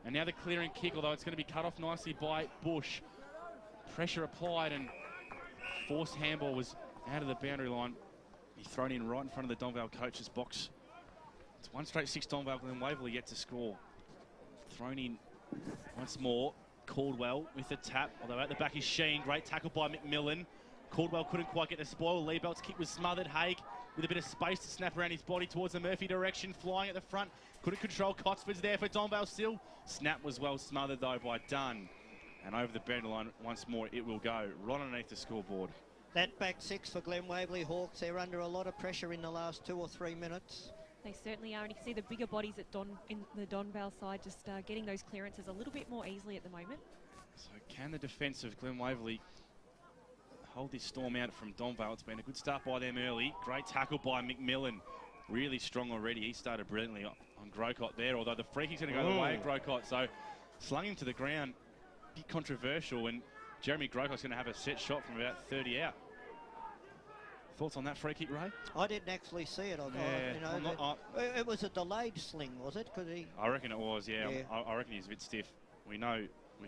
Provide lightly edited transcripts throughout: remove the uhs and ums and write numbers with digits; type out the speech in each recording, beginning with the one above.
And now the clearing kick, although it's going to be cut off nicely by Bush. Pressure applied and forced handball was out of the boundary line. He's thrown in right in front of the Donvale coach's box. It's 1 straight 6 Donvale, Glen Waverley yet to score. Thrown in once more. Caldwell with the tap, although at the back is Sheen. Great tackle by McMillan. Caldwell couldn't quite get the spoil. Liebelt's kick was smothered. Haig with a bit of space to snap around his body towards the Murphy direction, flying at the front. Couldn't control. Cotsford's there for Donvale still. Snap was well smothered though by Dunn. And over the boundary line once more it will go, right underneath the scoreboard. That back 6 for Glen Waverley Hawks. They're under a lot of pressure in the last 2 or 3 minutes. They certainly are, and you can see the bigger bodies at in the Donvale side just getting those clearances a little bit more easily at the moment. So can the defence of Glen Waverley hold this storm out from Donvale? It's been a good start by them early. Great tackle by McMillan. Really strong already. He started brilliantly on Grocott there, although the free kick's going to go the way of Grocott. So slung him to the ground. Bit controversial, and Jeremy Grocott's going to have a set shot from about 30 out. Thoughts on that free kick, Ray? I didn't actually see it. It was a delayed sling, was it? I reckon it was, yeah. I reckon he's a bit stiff. We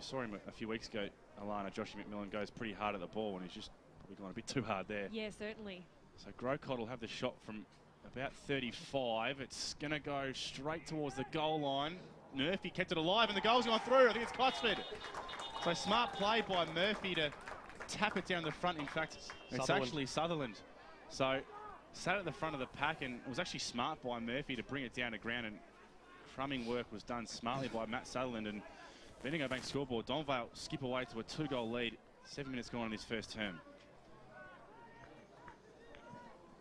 saw him a few weeks ago, Alana. Joshy McMillan goes pretty hard at the ball, and he's just probably gone a bit too hard there. Yeah, certainly. So Grocott will have the shot from about 35. It's going to go straight towards the goal line. Murphy kept it alive, and the goal's gone through. I think it's Cotsford. So smart play by Murphy to tap it down the front. In fact, it's actually Sutherland. So sat at the front of the pack, and it was actually smart by Murphy to bring it down to ground, and crumbing work was done smartly by Matt Sutherland. And Bendigo Bank scoreboard, Donvale skip away to a 2-goal lead. 7 minutes gone in this first term.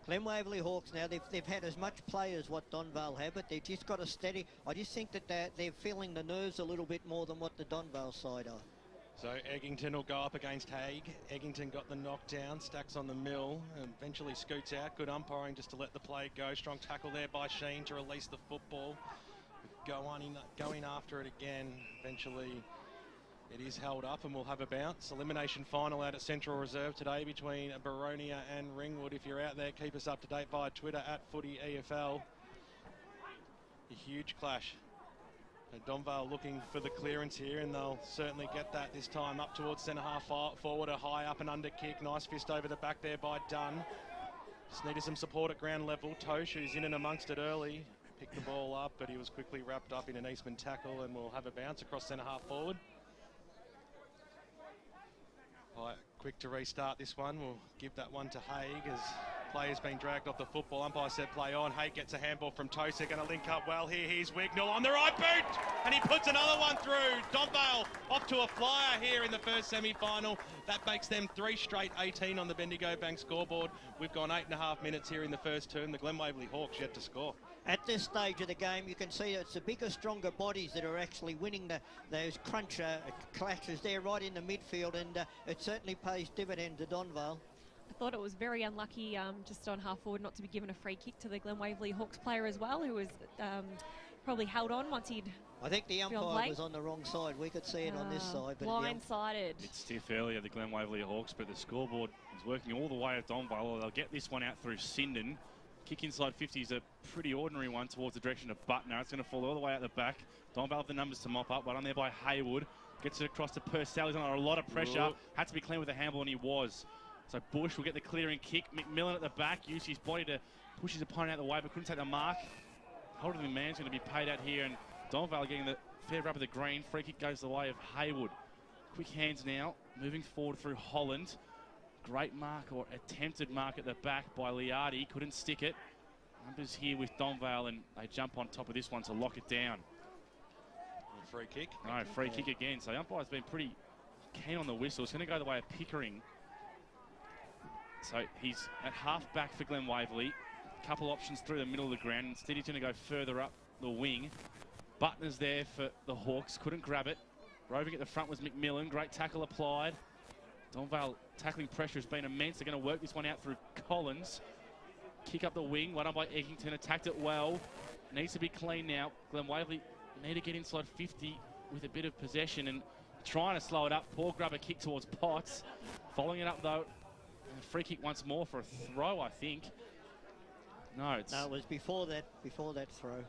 Glen Waverley Hawks now, they've had as much play as what Donvale have, but they've just got a steady. I just think that they're feeling the nerves a little bit more than what the Donvale side are. So Eggington will go up against Haig. Eggington got the knockdown, stacks on the mill, and eventually scoots out. Good umpiring just to let the play go. Strong tackle there by Sheen to release the football. Going after it again. Eventually it is held up and we'll have a bounce. Elimination final out at Central Reserve today between Baronia and Ringwood. If you're out there, keep us up to date via Twitter at FootyEFL. A huge clash. And Donvale looking for the clearance here, and they'll certainly get that this time. Up towards centre half forward, a high up and under kick. Nice fist over the back there by Dunn. Just needed some support at ground level. Tosh, who's in and amongst it early, picked the ball up, but he was quickly wrapped up in an Eastman tackle, and we'll have a bounce across centre half forward. Right, quick to restart this one. We'll give that one to Haig as player's been dragged off the football. Umpire said play on. Haig gets a handball from Toast. They're going to link up well here. Here's Wignall on the right boot, and he puts another one through. Donvale off to a flyer here in the first semi-final. That makes them 3 straight 18 on the Bendigo Bank scoreboard. We've gone 8.5 minutes here in the first term. The Glen Waverley Hawks yet to score. At this stage of the game, you can see it's the bigger, stronger bodies that are actually winning those crunch clashes there right in the midfield, and it certainly pays dividend to Donvale. I thought it was very unlucky just on half forward not to be given a free kick to the Glen Waverley Hawks player as well, who was probably held on once he'd... I think the umpire was on the wrong side. We could see it on this side. But blindsided. It's stiff earlier, the Glen Waverley Hawks, but the scoreboard is working all the way at Donvale. They'll get this one out through Sindon. Kick inside 50 is a pretty ordinary one towards the direction of Butner. It's going to fall all the way out the back. Donvale have the numbers to mop up. One on there by Haywood. Gets it across to Purcell. He's under a lot of pressure. Ooh. Had to be clean with a handball, and he was. So Bush will get the clearing kick. McMillan at the back used his body to push his opponent out of the way, but couldn't take the mark. Holding the man's going to be paid out here, and Donvale getting the fair rub of the green. Free kick goes the way of Haywood. Quick hands now. Moving forward through Holland. Great mark, or attempted mark at the back by Liardi. Couldn't stick it. Numbers here with Donvale, and they jump on top of this one to lock it down. Free kick. No, free kick again. So the umpire's been pretty keen on the whistle. It's going to go the way of Pickering. So he's at half back for Glen Waverley. Couple options through the middle of the ground. Instead, he's going to go further up the wing. Butner's there for the Hawks. Couldn't grab it. Roving at the front was McMillan. Great tackle applied. Donvale tackling pressure has been immense. They're going to work this one out through Collins. Kick up the wing. One on by Eggington. Attacked it well. Needs to be clean now. Glen Waverley need to get inside 50 with a bit of possession and trying to slow it up. Poor grubber kick towards Potts. Following it up though. A free kick once more for a throw, I think. No, it was before that throw.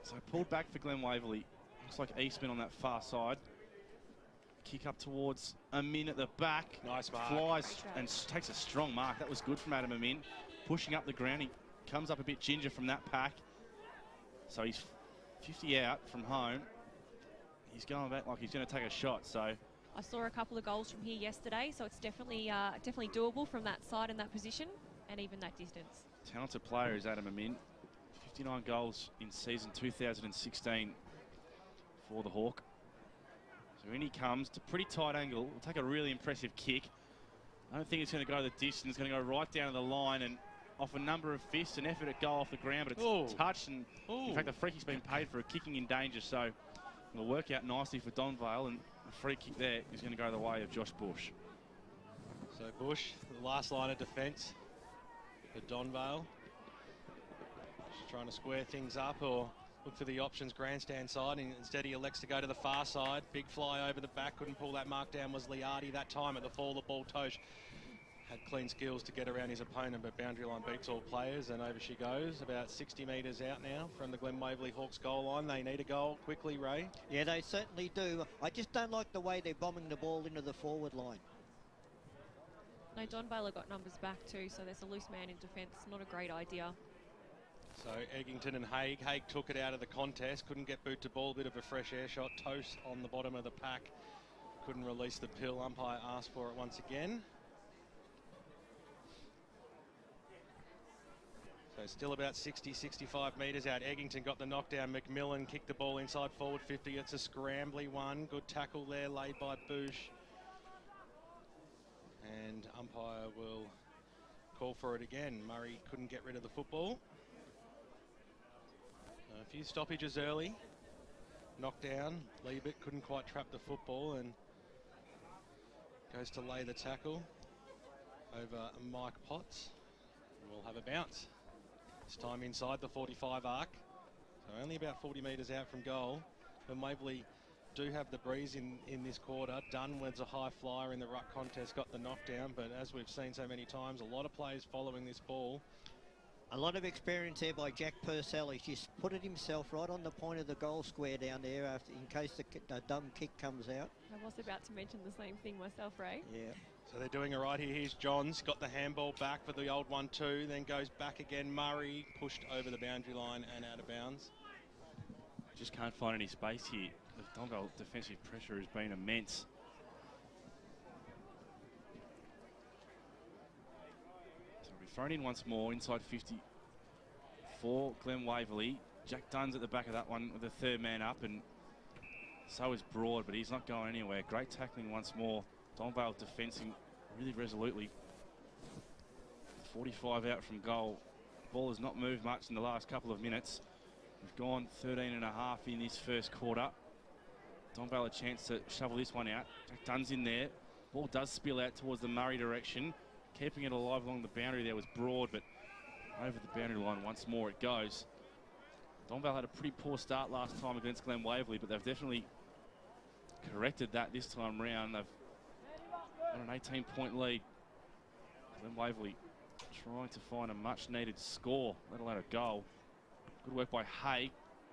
So pulled back for Glen Waverley. Looks like Eastman on that far side. Kick up towards Amin at the back. Nice mark. Flies and takes a strong mark. That was good from Adam Amin. Pushing up the ground. He comes up a bit ginger from that pack. So he's 50 out from home. He's going back like he's going to take a shot. So I saw a couple of goals from here yesterday, so it's definitely doable from that side and that position, and even that distance. Talented player is Adam Amin. 59 goals in season 2016 for the Hawk. So in he comes to pretty tight angle. Will take a really impressive kick. I don't think it's going to go the distance. It's going to go right down to the line and off a number of fists, an effort at goal off the ground, but it's touched. And in fact, the free kick's been paid for a kicking in danger. So it'll work out nicely for Donvale, and a free kick there is going to go the way of Josh Bush. So Bush, the last line of defence for Donvale. Just trying to square things up or look for the options grandstand side, and instead he elects to go to the far side. Big fly over the back, couldn't pull that mark down, was Liardi that time at the fall. The ball Tosh had clean skills to get around his opponent, but boundary line beats all players, and over she goes. About 60 metres out now from the Glen Waverley Hawks goal line. They need a goal quickly, Ray. Yeah, they certainly do. I just don't like the way they're bombing the ball into the forward line. No, Donvale got numbers back too, so there's a loose man in defence. Not a great idea. So Eggington and Haig. Haig took it out of the contest, couldn't get boot to ball, a bit of a fresh air shot. Toast on the bottom of the pack, couldn't release the pill. Umpire asked for it once again. So still about 60, 65 metres out. Eggington got the knockdown. McMillan kicked the ball inside forward 50. It's a scrambly one. Good tackle there laid by Bush. And umpire will call for it again. Murray couldn't get rid of the football. A few stoppages early. Knockdown. Liebert couldn't quite trap the football and goes to lay the tackle over Mike Potts. And we'll have a bounce. This time inside the 45 arc. So only about 40 metres out from goal. And Waverley do have the breeze in this quarter. Dunn was a high flyer in the ruck contest, got the knockdown, but as we've seen so many times, a lot of players following this ball. A lot of experience there by Jack Purcell. He's just put it himself right on the point of the goal square down there after, in case the dumb kick comes out. I was about to mention the same thing myself, Ray. Yeah. So they're doing it right here. Here's Johns, got the handball back for the old 1-2, then goes back again. Murray pushed over the boundary line and out of bounds. Just can't find any space here. The Donvale defensive pressure has been immense. So we'll be thrown in once more inside 50 for Glen Waverley. Jack Dunn's at the back of that one with the third man up, and so is Broad, but he's not going anywhere. Great tackling once more. Donvale defensing really resolutely. 45 out from goal. Ball has not moved much in the last couple of minutes. We've gone 13 and a half in this first quarter. Donvale a chance to shovel this one out. Jack Dunn's in there. Ball does spill out towards the Murray direction. Keeping it alive along the boundary there was Broad, but over the boundary line once more it goes. Donvale had a pretty poor start last time against Glen Waverley, but they've definitely corrected that this time round. They've got an 18-point lead. Glen Waverley trying to find a much-needed score, let alone a goal. Good work by Hay.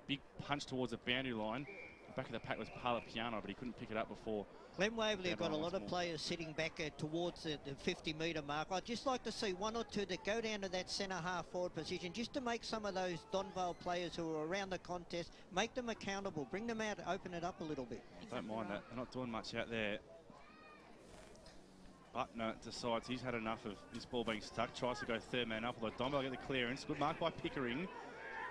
Big punch towards the boundary line. The back of the pack was Piano, but he couldn't pick it up before. Glen Waverley have got a lot of players sitting back towards the 50-metre mark. I'd just like to see one or two that go down to that centre half forward position just to make some of those Donvale players who are around the contest, make them accountable, bring them out, open it up a little bit. Don't mind that. They're not doing much out there. Butner decides he's had enough of this ball being stuck, tries to go third man up, although Donvale get the clearance. Good mark by Pickering.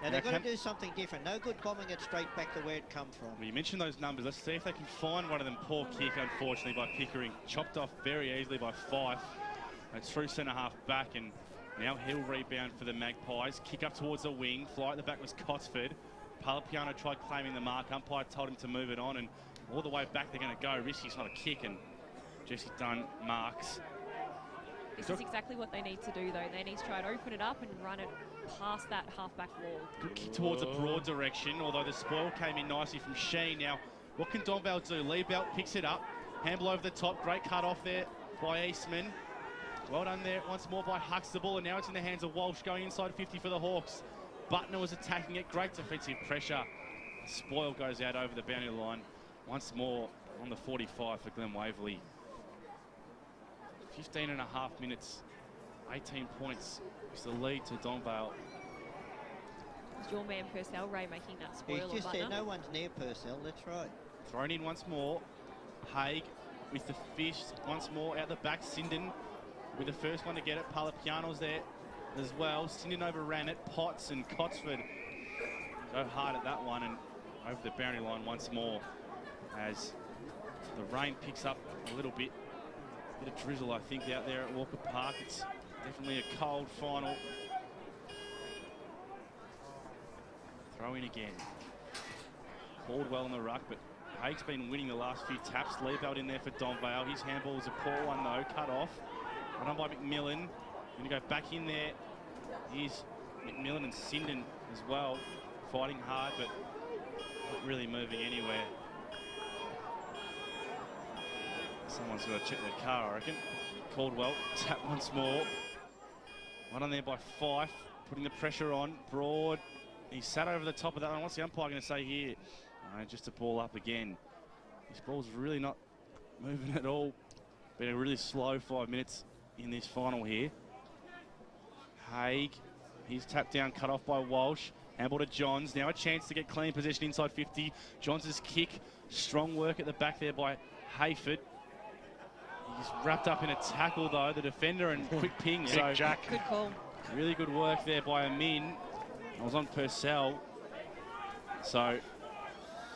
Now they've got to do something different. No good bombing it straight back to where it come from. Well, you mentioned those numbers. Let's see if they can find one of them. Poor kick, unfortunately, by Pickering. Chopped off very easily by Fife. It's through centre half back, and now he'll rebound for the Magpies. Kick up towards the wing. Fly at the back was Cotsford. Piano tried claiming the mark. Umpire told him to move it on, and all the way back they're going to go. Risky's not a kick, and Jesse Dunn marks. This is exactly what they need to do, though. They need to try to open it up and run it past that half-back wall. Good kick towards a Broad direction, although the spoil came in nicely from Sheen. Now, what can Donvale do? Lee Belt picks it up. Handball over the top. Great cut off there by Eastman. Well done there once more by Huxtable, and now it's in the hands of Walsh going inside 50 for the Hawks. Butner was attacking it. Great defensive pressure Spoil goes out over the boundary line. Once more on the 45 for Glen Waverley. 15 and a half minutes, 18 points is the lead to Donvale. It's your man Purcell, Ray, making that spoil. He's just there. No one's near Purcell. That's right. Thrown in once more. Haig with the fish once more out the back. Sinden with the first one to get it. Palapiano's there as well. Sinden overran it. Potts and Cotsford go hard at that one and over the boundary line once more as the rain picks up a little bit. A bit of drizzle, I think, out there at Walker Park. It's definitely a cold final. Throw in again. Caldwell on the ruck, but Haig's been winning the last few taps. Liebelt in there for Donvale. His handball is a poor one though, cut off. Run on by McMillan. Going to go back in there. Here's McMillan and Sinden as well, fighting hard, but not really moving anywhere. Someone's got to check their car, I reckon. Caldwell, tap once more. One on there by Fife, putting the pressure on. Broad, he sat over the top of that one. What's the umpire going to say here? Just a ball up again. This ball's really not moving at all. Been a really slow 5 minutes in this final here. Haig, he's tapped down, cut off by Walsh. Handball to Johns. Now a chance to get clean possession inside 50. Johns' kick. Strong work at the back there by Hayford. He's wrapped up in a tackle though, the defender, and quick ping. So Jack. Good call. Really good work there by Amin. I was on Purcell. So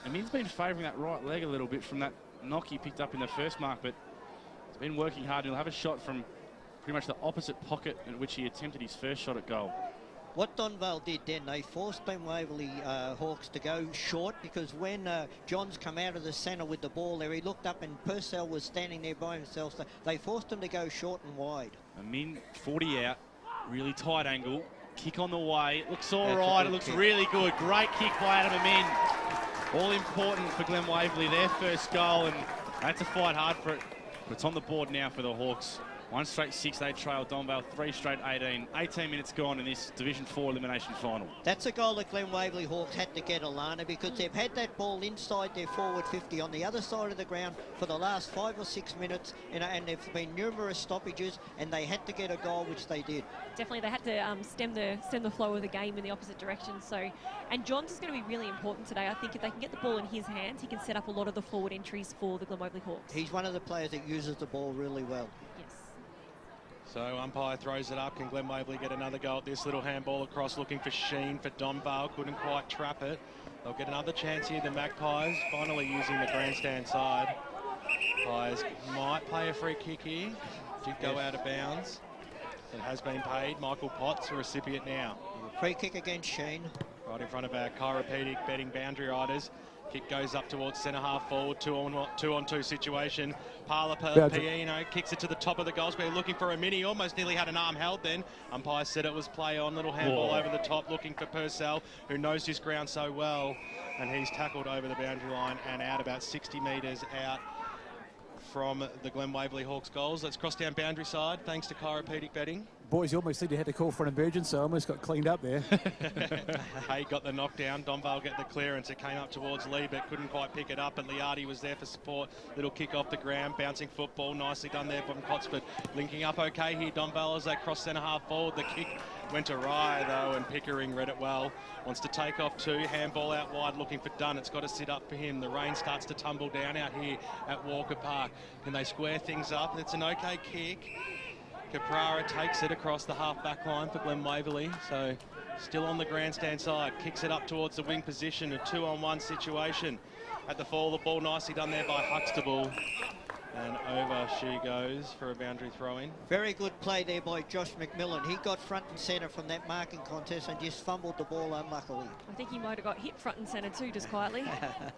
Amin's been favouring that right leg a little bit from that knock he picked up in the first mark, but he's been working hard. He'll have a shot from pretty much the opposite pocket at which he attempted his first shot at goal. What Donvale did then, they forced Glen Waverley Hawks to go short, because when Johns come out of the centre with the ball there, he looked up and Purcell was standing there by himself, so they forced him to go short and wide. Amin 40 out, really tight angle, kick on the way, it looks all right, it looks really good, great kick by Adam Amin. All important for Glen Waverley, their first goal, and they had to fight hard for it, but it's on the board now for the Hawks. 1 straight 6, they trail Donvale, 3 straight 18. 18 minutes gone in this Division 4 elimination final. That's a goal that Glen Waverley Hawks had to get, Alana, because they've had that ball inside their forward 50 on the other side of the ground for the last 5 or 6 minutes, and there've been numerous stoppages, and they had to get a goal, which they did. Definitely, they had to stem the flow of the game in the opposite direction. So, and Johns is going to be really important today. I think if they can get the ball in his hands, he can set up a lot of the forward entries for the Glen Waverley Hawks. He's one of the players that uses the ball really well. Yes. So umpire throws it up. Can Glen Waverley get another goal at this? Little handball across, looking for Sheen for Donvale. Couldn't quite trap it. They'll get another chance here. The Magpies finally using the grandstand side. Pies might play a free kick here. Did go out of bounds. It has been paid. Michael Potts, a recipient now. Free kick against Sheen. Right in front of our chiropractic betting boundary riders. Kick goes up towards centre half forward, 2-on-2 situation. Piano kicks it to the top of the goal square, looking for a mini. Almost nearly had an arm held then. Umpire said it was play on. Little handball over the top, looking for Purcell, who knows his ground so well. And he's tackled over the boundary line and out about 60 metres out from the Glen Waverley Hawks goals. Let's cross down boundary side, thanks to chiropractic betting. Boys, you almost said you had to call for an emergency, so I almost got cleaned up there. Hay got the knockdown. Donvale get the clearance. It came up towards Lee, but couldn't quite pick it up. And Liardi was there for support. Little kick off the ground. Bouncing football. Nicely done there from Cotsford. Linking up okay here. Donvale as they cross centre half forward. The kick went awry, though, and Pickering read it well. Wants to take off 2. Handball out wide looking for Dunn. It's got to sit up for him. The rain starts to tumble down out here at Walker Park. Can they square things up? It's an okay kick. Caprara takes it across the half-back line for Glen Waverley, so still on the grandstand side. Kicks it up towards the wing position, a 2-on-1 situation. At the fall, the ball nicely done there by Huxtable. And over she goes for a boundary throw-in. Very good play there by Josh McMillan. He got front and centre from that marking contest and just fumbled the ball unluckily. I think he might have got hit front and centre too, just quietly.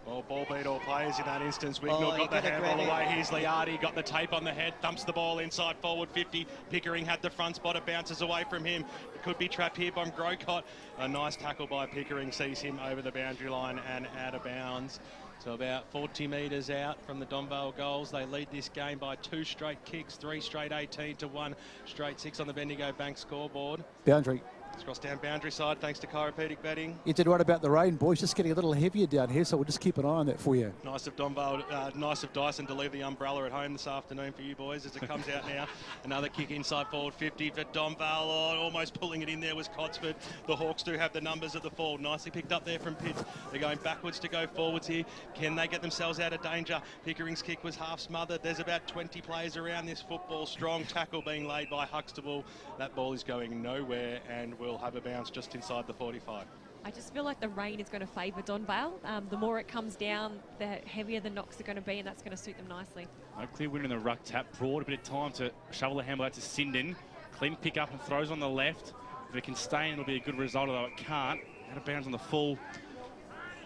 Well, ball beat all players in that instance. Wignall got the handball away. Here's Liardi, got the tape on the head, thumps the ball inside forward 50. Pickering had the front spot, it bounces away from him. It could be trapped here by Grocott. A nice tackle by Pickering sees him over the boundary line and out of bounds. So about 40 metres out from the Donvale goals. They lead this game by 2 straight kicks, 3 straight 18 to 1 straight 6 on the Bendigo Bank scoreboard. Boundary. It's crossed down boundary side thanks to chiropractic betting. You did right about the rain, boys. Just getting a little heavier down here, so we'll just keep an eye on that for you. Nice of Donvale, nice of Dyson to leave the umbrella at home this afternoon for you boys as it comes out now. Another kick inside forward 50 for Donvale. Oh, almost pulling it in there was Cotsford. The Hawks do have the numbers at the forward. Nicely picked up there from Pitts. They're going backwards to go forwards here. Can they get themselves out of danger? Pickering's kick was half smothered. There's about 20 players around this football. Strong tackle being laid by Huxtable. That ball is going nowhere and will have a bounce just inside the 45. I just feel like the rain is going to favour Donvale. The more it comes down, the heavier the knocks are going to be, and that's going to suit them nicely. No clear win in the ruck tap. Broad, a bit of time to shovel the handball out to Sinden. Clean pick up and throws on the left. If it can stay in, it'll be a good result, although it can't. Out of bounds on the full.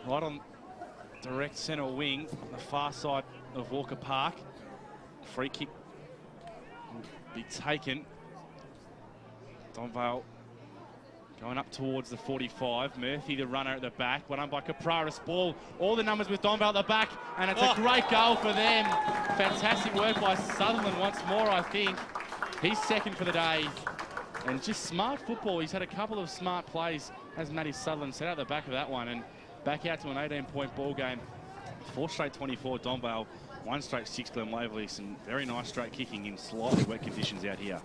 Right on direct centre wing, on the far side of Walker Park. Free kick will be taken. Donvale going up towards the 45. Murphy, the runner at the back. One on by Capraris. Ball. All the numbers with Donvale at the back. And it's a great goal for them. Fantastic work by Sutherland once more, I think. He's second for the day. And just smart football. He's had a couple of smart plays, as Matty Sutherland set out the back of that one. And back out to an 18-point ball game. 4 straight 24 Donvale. 1 straight 6 Glen Waverley. Some very nice straight kicking in slightly wet conditions out here.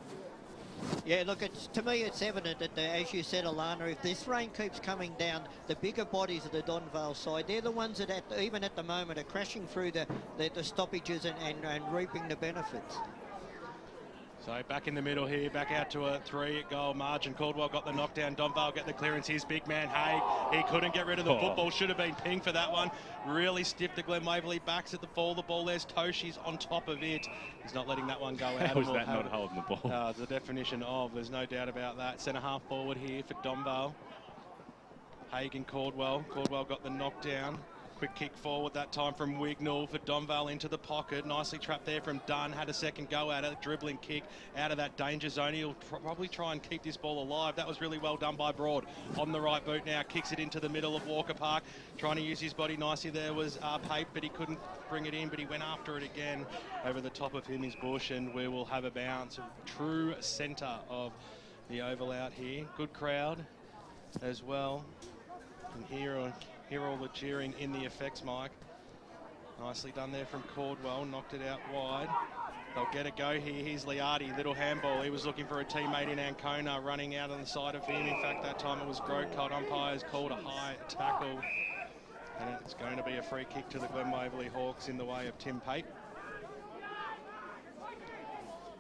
Yeah, look, to me it's evident that, as you said, Alana, if this rain keeps coming down, the bigger bodies of the Donvale side, they're the ones that, even at the moment, are crashing through the stoppages and reaping the benefits. So back in the middle here, back out to a 3-goal margin. Caldwell got the knockdown. Donvale get the clearance. Here's big man Haig. He couldn't get rid of the football. Should have been pinged for that one. Really stiff to Glen Waverley. Backs at the fall. The ball, there's Toshi's on top of it. He's not letting that one go out. How was that not holding the ball? The definition of, there's no doubt about that. Centre half forward here for Donvale. Haig and Caldwell. Caldwell got the knockdown. Quick kick forward that time from Wignall for Donvale into the pocket. Nicely trapped there from Dunn. Had a second go at it. Dribbling kick out of that danger zone. He'll probably try and keep this ball alive. That was really well done by Broad. On the right boot now. Kicks it into the middle of Walker Park. Trying to use his body nicely. There was Pape, but he couldn't bring it in. But he went after it again. Over the top of him is Bush, and we will have a bounce. True centre of the oval out here. Good crowd as well. And hear all the cheering in the effects mic. Nicely done there from Caldwell, knocked it out wide. They'll get a go here. Here's Liardi, little handball. He was looking for a teammate in Ancona, running out on the side of him. In fact, that time it was Grocott. Umpires called a high tackle. And it's going to be a free kick to the Glen Waverley Hawks in the way of Tim Pape.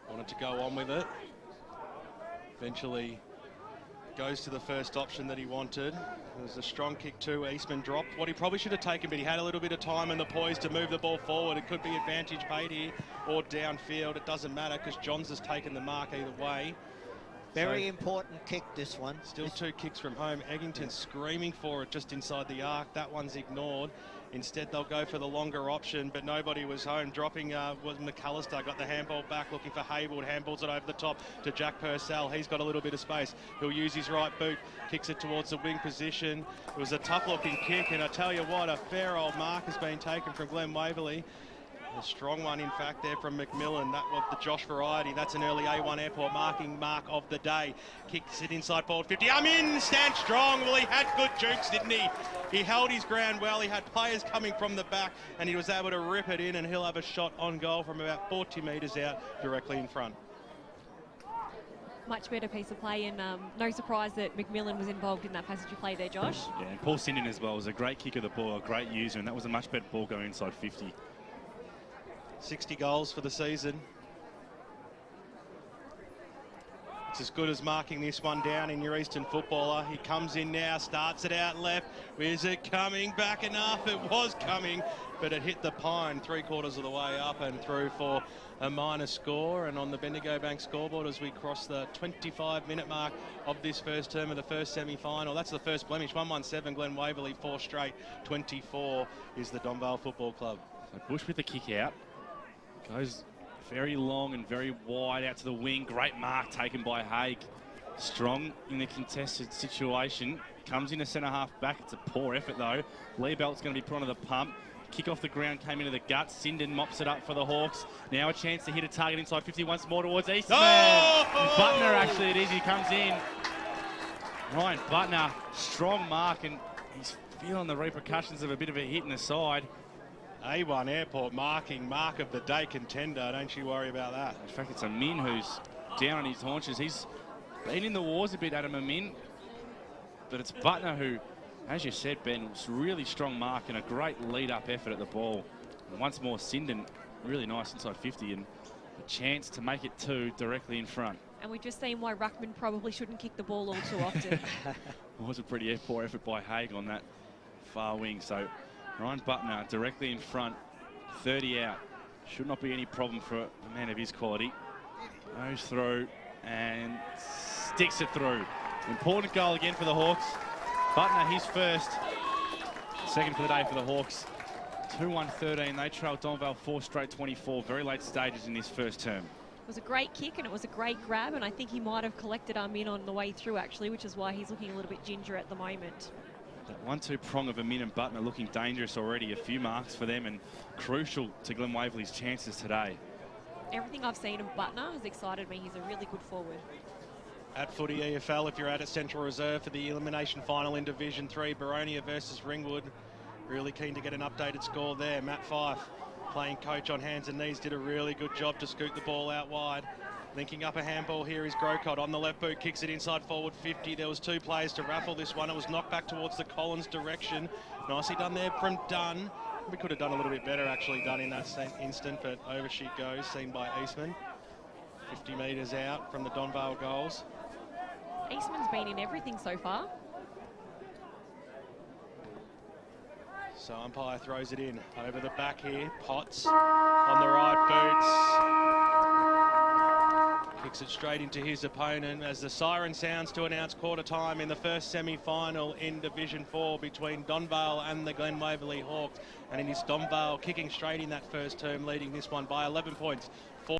Wanted to go on with it. Eventually goes to the first option that he wanted. It was a strong kick too. Eastman dropped what he probably should have taken, but he had a little bit of time and the poise to move the ball forward. It could be advantage paid here or downfield. It doesn't matter because Johns has taken the mark either way. Very important kick, this one. Still 2 kicks from home. Eggington screaming for it just inside the arc. That one's ignored. Instead, they'll go for the longer option, but nobody was home. Dropping was McAllister. Got the handball back, looking for Haywood. Handballs it over the top to Jack Purcell. He's got a little bit of space. He'll use his right boot. Kicks it towards the wing position. It was a tough-looking kick, and I tell you what, a fair old mark has been taken from Glen Waverley. A strong one, in fact, there from McMillan. That was the Josh variety. That's an early A1 Airport mark of the day. Kicks it inside forward 50. I'm in, stand strong. Well, he had good jukes, didn't he? He held his ground well. He had players coming from the back, and he was able to rip it in, and he'll have a shot on goal from about 40 metres out, directly in front. Much better piece of play, and no surprise that McMillan was involved in that passage of play there, Josh. Yeah, and Paul Sinden as well was a great kick of the ball, a great user, and that was a much better ball going inside 50. 60 goals for the season. It's as good as marking this one down in your Eastern footballer. He comes in now, starts it out left. Is it coming back enough? It was coming, but it hit the pine 3/4 of the way up and through for a minor score. And on the Bendigo Bank scoreboard, as we cross the 25-minute mark of this first term of the first semi-final, that's the first blemish. 117 Glen Waverley, 4 straight. 24 is the Donvale Football Club. So Bush with the kick out. Goes very long and very wide out to the wing. Great mark taken by Haig. Strong in the contested situation. Comes in a centre-half back. It's a poor effort, though. Liebelt's going to be put onto the pump. Kick off the ground, came into the gut. Sinden mops it up for the Hawks. Now a chance to hit a target inside 50 once more towards Eastman. Oh! Butner, actually, it is. He comes in. Ryan Butner, strong mark, and he's feeling the repercussions of a bit of a hit in the side. A1 Airport marking, mark of the day contender. Don't you worry about that. In fact, it's Amin who's down on his haunches. He's been in the wars a bit, Adam Amin. But it's Butner who, as you said, Ben, was really strong mark and a great lead-up effort at the ball. And once more, Sinden, really nice inside 50 and a chance to make it 2 directly in front. And we've just seen why Ruckman probably shouldn't kick the ball all too often. It was a pretty poor effort by Haig on that far wing. So Ryan Butner directly in front, 30 out. Should not be any problem for a man of his quality. Goes through and sticks it through. Important goal again for the Hawks. Butner, his first. Second for the day for the Hawks. 2-1-13. They trailed Donvale 4 straight 24. Very late stages in this first term. It was a great kick and it was a great grab, and I think he might have collected Amin on the way through, actually, which is why he's looking a little bit ginger at the moment. That 1-2 prong of Amin and Butner looking dangerous already. A few marks for them and crucial to Glen Waverley's chances today. Everything I've seen of Butner has excited me. He's a really good forward. At Footy EFL, if you're at Central Reserve for the elimination final in Division 3, Baronia versus Ringwood. Really keen to get an updated score there. Matt Fife, playing coach on hands and knees, did a really good job to scoot the ball out wide. Linking up a handball here is Grocott on the left boot, kicks it inside forward 50. There was 2 players to raffle this one. It was knocked back towards the Collins direction. Nicely done there from Dunn. We could have done a little bit better, actually, Dunn in that same instant, but over she goes, seen by Eastman. 50 metres out from the Donvale goals. Eastman's been in everything so far. So umpire throws it in over the back here. Potts on the right boots. Kicks it straight into his opponent as the siren sounds to announce quarter time in the first semi-final in Division 4 between Donvale and the Glen Waverley Hawks. And it is Donvale kicking straight in that first term, leading this one by 11 points.